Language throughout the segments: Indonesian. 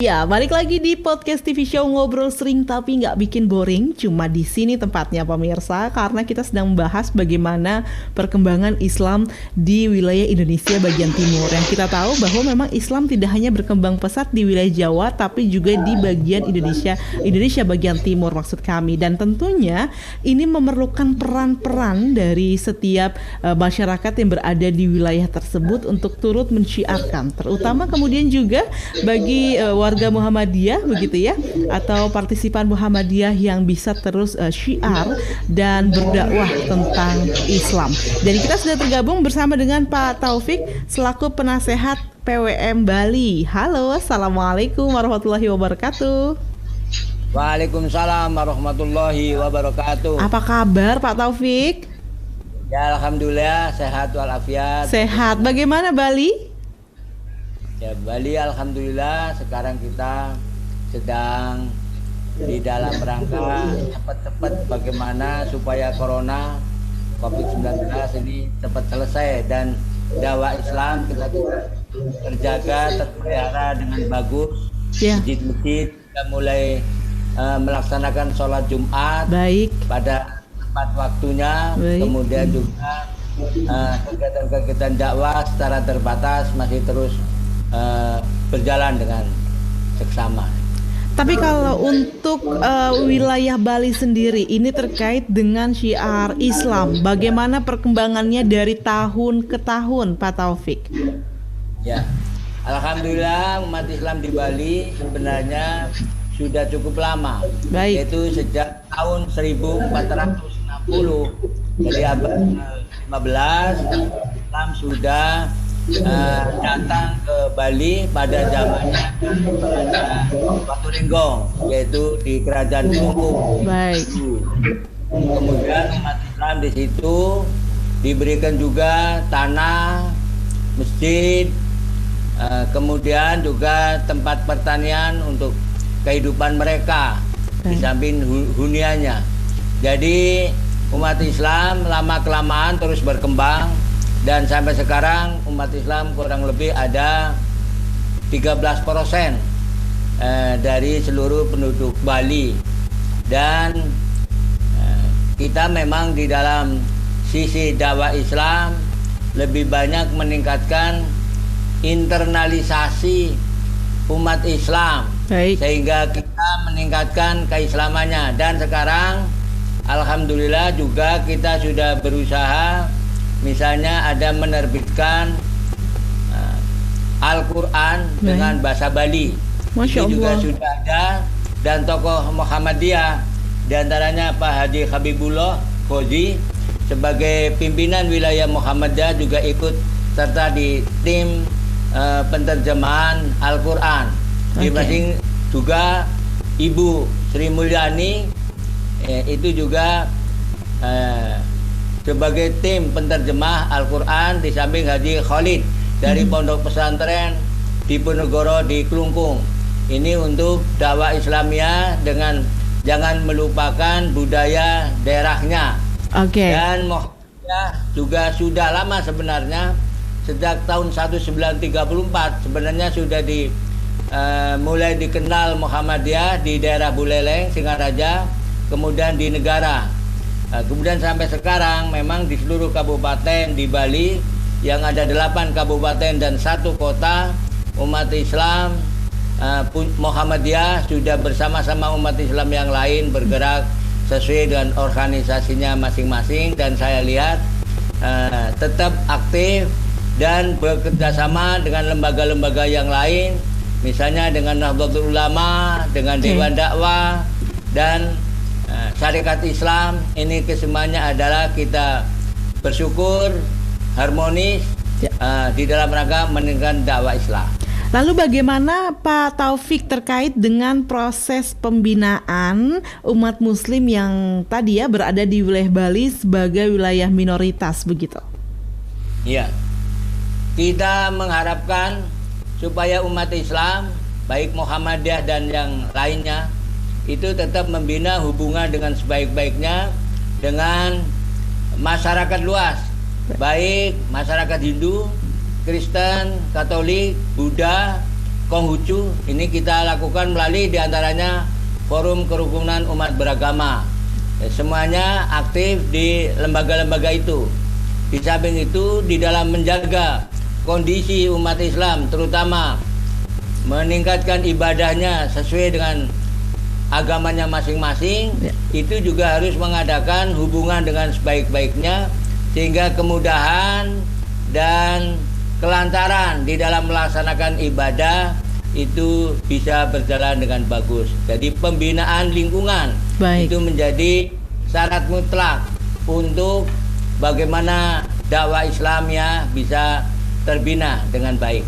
Ya, balik lagi di podcast TV show Ngobrol Sering Tapi Nggak Bikin Boring. Cuma di sini tempatnya pemirsa, karena kita sedang membahas bagaimana perkembangan Islam di wilayah Indonesia bagian timur. Yang kita tahu bahwa memang Islam tidak hanya berkembang pesat di wilayah Jawa, tapi juga di bagian Indonesia bagian timur maksud kami. Dan tentunya ini memerlukan peran-peran dari setiap masyarakat yang berada di wilayah tersebut untuk turut mensyiarkan, terutama kemudian juga bagi warga Muhammadiyah begitu ya, atau partisipan Muhammadiyah yang bisa terus syiar dan berdakwah tentang Islam. Dan kita sudah tergabung bersama dengan Pak Taufik selaku penasehat PWM Bali. Halo, assalamualaikum warahmatullahi wabarakatuh. Waalaikumsalam warahmatullahi wabarakatuh. Apa kabar Pak Taufik? Ya, alhamdulillah sehat walafiat. Sehat. Bagaimana Bali? Ya, Bali alhamdulillah sekarang kita sedang di dalam rangka cepat-cepat bagaimana supaya corona COVID-19 ini cepat selesai dan dakwah Islam kita terjaga, terpelihara dengan bagus. Ya. Masjid-masjid kita mulai melaksanakan sholat Jumat pada tepat waktunya. Kemudian juga kegiatan-kegiatan dakwah secara terbatas masih terus berjalan dengan seksama. Tapi kalau untuk wilayah Bali sendiri ini terkait dengan syiar Islam, bagaimana perkembangannya dari tahun ke tahun, Pak Taufik? Ya, alhamdulillah umat Islam di Bali sebenarnya sudah cukup lama, yaitu sejak tahun 1460. Jadi abad 15 Islam sudah datang ke Bali pada zamannya Batu Ringgong, yaitu di Kerajaan Klungkung. Kemudian umat Islam di situ diberikan juga tanah, masjid, kemudian juga tempat pertanian untuk kehidupan mereka di samping hunianya. Jadi umat Islam lama-kelamaan terus berkembang. Dan sampai sekarang umat Islam kurang lebih ada 13% dari seluruh penduduk Bali. Dan kita memang di dalam sisi dakwah Islam lebih banyak meningkatkan internalisasi umat Islam. Sehingga kita meningkatkan keislamannya. Dan sekarang alhamdulillah juga kita sudah berusaha, misalnya ada menerbitkan Al-Quran dengan bahasa Bali. Itu juga sudah ada. Dan tokoh Muhammadiyah, diantaranya Pak Haji Habibullah Khoji sebagai pimpinan wilayah Muhammadiyah juga ikut serta di tim penterjemahan Al-Quran. Di masing juga Ibu Sri Mulyani itu juga sebagai tim penterjemah Al-Quran di samping Haji Khalid dari Pondok Pesantren Diponegoro di Klungkung. Ini untuk dakwah Islamiyah dengan jangan melupakan budaya daerahnya. Dan Muhammadiyah juga sudah lama sebenarnya, sejak tahun 1934 sebenarnya sudah mulai dikenal Muhammadiyah di daerah Buleleng, Singaraja, kemudian di negara. Kemudian sampai sekarang memang di seluruh kabupaten di Bali yang ada 8 kabupaten dan 1 kota, umat Islam Muhammadiyah sudah bersama-sama umat Islam yang lain bergerak sesuai dengan organisasinya masing-masing. Dan saya lihat tetap aktif dan bekerjasama dengan lembaga-lembaga yang lain, misalnya dengan Nahdlatul Ulama, dengan Dewan Dakwah dan Syarikat Islam. Ini kesemuanya adalah kita bersyukur harmonis di dalam rangka meningkatkan dakwah Islam. Lalu bagaimana Pak Taufik terkait dengan proses pembinaan umat Muslim yang tadi ya berada di wilayah Bali sebagai wilayah minoritas begitu? Iya, kita mengharapkan supaya umat Islam baik Muhammadiyah dan yang lainnya itu tetap membina hubungan dengan sebaik-baiknya dengan masyarakat luas, baik masyarakat Hindu, Kristen, Katolik, Buddha, Konghucu. Ini kita lakukan melalui diantaranya Forum Kerukunan Umat Beragama. Semuanya aktif di lembaga-lembaga itu. Di samping itu, di dalam menjaga kondisi umat Islam, terutama meningkatkan ibadahnya sesuai dengan agamanya masing-masing, itu juga harus mengadakan hubungan dengan sebaik-baiknya, sehingga kemudahan dan kelancaran di dalam melaksanakan ibadah itu bisa berjalan dengan bagus. Jadi pembinaan lingkungan itu menjadi syarat mutlak untuk bagaimana dakwah Islamnya bisa terbina dengan baik.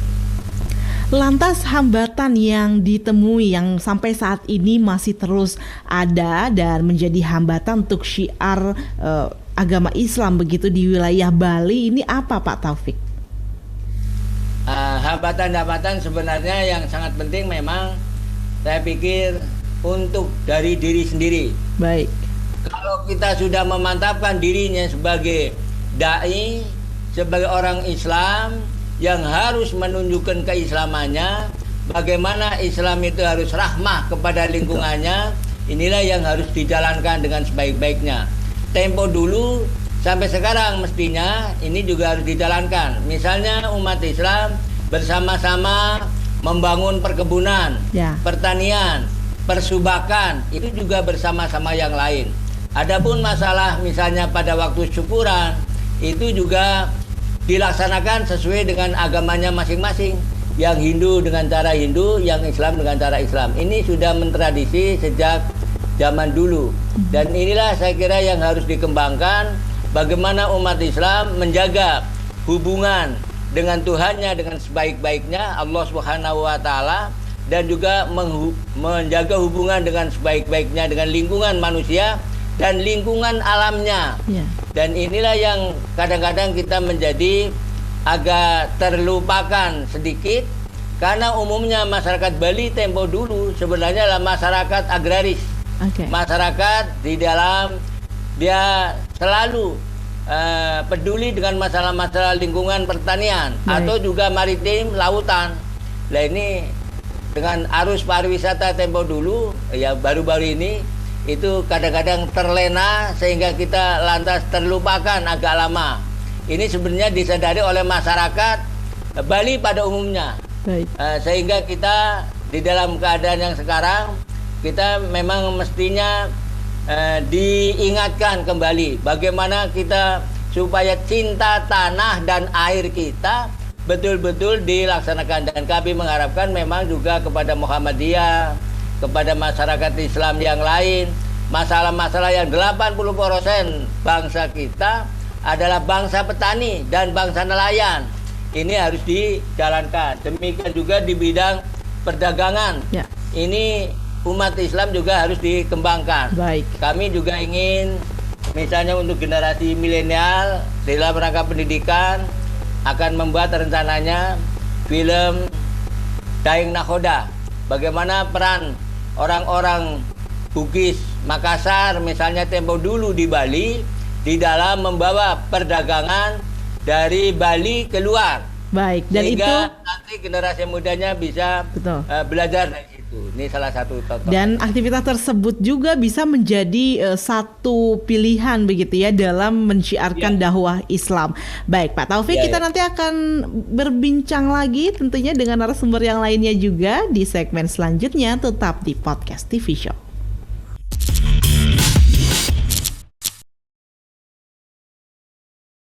Lantas hambatan yang ditemui yang sampai saat ini masih terus ada dan menjadi hambatan untuk syiar agama Islam begitu di wilayah Bali ini apa Pak Taufik? Hambatan-hambatan sebenarnya yang sangat penting memang saya pikir untuk dari diri sendiri. Baik. Kalau kita sudah memantapkan dirinya sebagai dai, sebagai orang Islam yang harus menunjukkan keislamannya, bagaimana Islam itu harus rahmah kepada lingkungannya, inilah yang harus dijalankan dengan sebaik-baiknya. Tempo dulu sampai sekarang mestinya ini juga harus dijalankan. Misalnya umat Islam bersama-sama membangun perkebunan, pertanian, persubakan, itu juga bersama-sama yang lain. Adapun masalah misalnya pada waktu syukuran, itu juga dilaksanakan sesuai dengan agamanya masing-masing. Yang Hindu dengan cara Hindu, yang Islam dengan cara Islam. Ini sudah mentradisi sejak zaman dulu. Dan inilah saya kira yang harus dikembangkan, bagaimana umat Islam menjaga hubungan dengan Tuhannya dengan sebaik-baiknya, Allah Subhanahu wa taala, dan juga menjaga hubungan dengan sebaik-baiknya dengan lingkungan manusia dan lingkungan alamnya. Dan inilah yang kadang-kadang kita menjadi agak terlupakan sedikit, karena umumnya masyarakat Bali tempo dulu sebenarnya adalah masyarakat agraris. Masyarakat di dalam dia selalu peduli dengan masalah-masalah lingkungan pertanian atau juga maritim, lautan. Nah ini dengan arus pariwisata tempo dulu, ya baru-baru ini itu kadang-kadang terlena sehingga kita lantas terlupakan agak lama. Ini sebenarnya disadari oleh masyarakat Bali pada umumnya. Sehingga kita di dalam keadaan yang sekarang, kita memang mestinya diingatkan kembali bagaimana kita supaya cinta tanah dan air kita betul-betul dilaksanakan. Dan kami mengharapkan memang juga kepada Muhammadiyah, kepada masyarakat Islam yang lain, masalah-masalah yang 80% bangsa kita adalah bangsa petani dan bangsa nelayan. Ini harus dijalankan. Demikian juga di bidang perdagangan. Ini umat Islam juga harus dikembangkan. Kami juga ingin misalnya untuk generasi milenial dalam rangka pendidikan akan membuat rencananya film Daeng Nakhoda. Bagaimana peran orang-orang Bugis Makassar misalnya tempo dulu di Bali di dalam membawa perdagangan dari Bali keluar. Dan sehingga itu nanti generasi mudanya bisa belajar dari situ. Ini salah satu contoh. Dan aktivitas tersebut juga bisa menjadi satu pilihan begitu ya dalam menciarkan dakwah Islam. Baik Pak Taufik, kita nanti akan berbincang lagi tentunya dengan narasumber yang lainnya juga di segmen selanjutnya, tetap di Podcast TV Show.